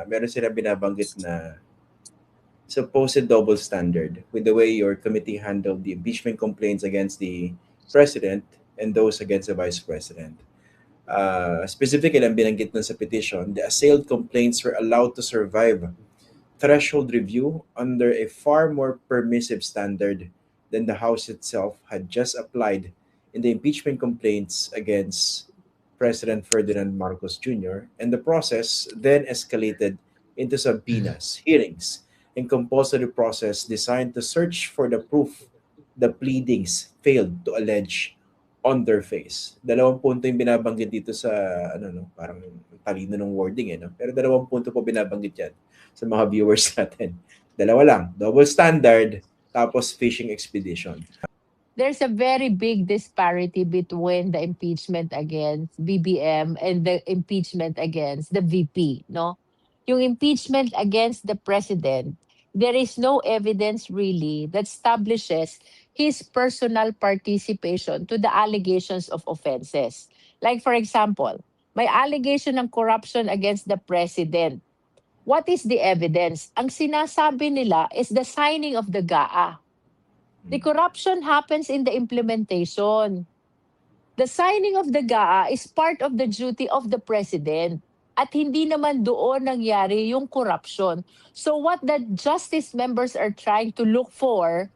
meron sila binabanggit na supposed double standard with the way your committee handled the impeachment complaints against the president and those against the vice president. Specifically, ang binanggit nun sa petition, the assailed complaints were allowed to survive threshold review under a far more permissive standard than the House itself had just applied in the impeachment complaints against President Ferdinand Marcos Jr., and the process then escalated into subpoenas, hearings, and compulsory process designed to search for the proof the pleadings failed to allege on their face. Dalawang punto yung binabanggit dito sa, parang talino ng wording no? Pero dalawang punto po binabanggit yan sa mga viewers natin. Dalawa lang, double standard, tapos fishing expedition. There's a very big disparity between the impeachment against BBM and the impeachment against the VP, no? Yung impeachment against the president, there is no evidence really that establishes his personal participation to the allegations of offenses. Like for example, may allegation ng corruption against the president. What is the evidence? Ang sinasabi nila is the signing of the GAA. The corruption happens in the implementation. The signing of the GAA is part of the duty of the president. At hindi naman doon nangyari yung corruption. So what the justice members are trying to look for,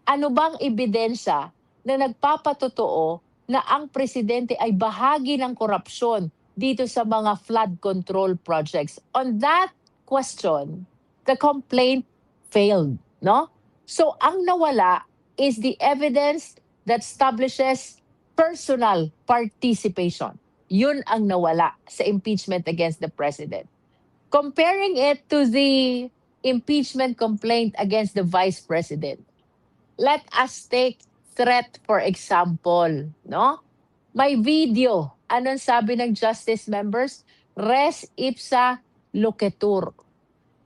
ano bang ebidensya na nagpapatotoo na ang presidente ay bahagi ng korupsyon dito sa mga flood control projects? On that question, the complaint failed, no? So ang nawala is the evidence that establishes personal participation. Yun ang nawala sa impeachment against the president. Comparing it to the impeachment complaint against the vice president, let us take threat for example, no? May video. Anong sabi ng justice members? Res ipsa loquitur.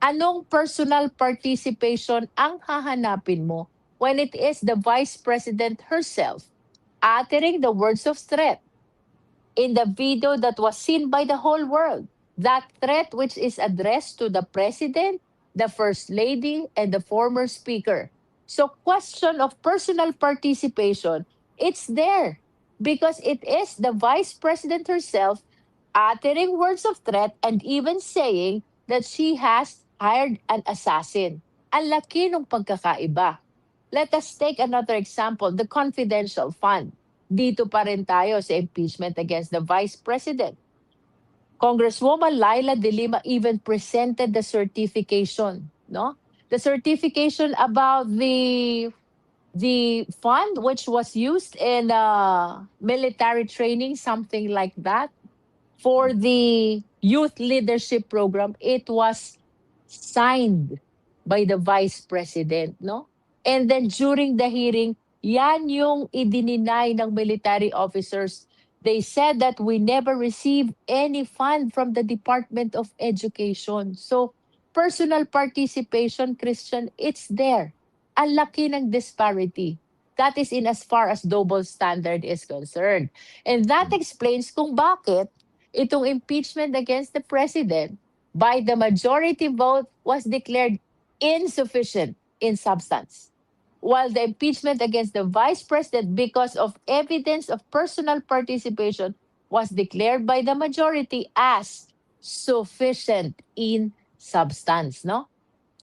Anong personal participation ang hahanapin mo when it is the vice president herself uttering the words of threat in the video that was seen by the whole world? That threat which is addressed to the president, the first lady, and the former speaker. So question of personal participation, it's there because it is the vice president herself uttering words of threat and even saying that she has hired an assassin. Ang laki ng pagkakaiba. Let us take another example, the confidential fund. Dito pa rin tayo sa impeachment against the vice president. Congresswoman Laila De Lima even presented the certification, no? The certification about the fund which was used in military training, something like that, for the youth leadership program. It was signed by the vice president, no? And then during the hearing, yan yung idininay ng military officers. They said that we never received any fund from the Department of Education. So, personal participation, Christian, it's there. Ang laki ng disparity. That is in as far as double standard is concerned. And that explains kung bakit itong impeachment against the president by the majority vote was declared insufficient in substance, while the impeachment against the vice president because of evidence of personal participation was declared by the majority as sufficient in substance, no?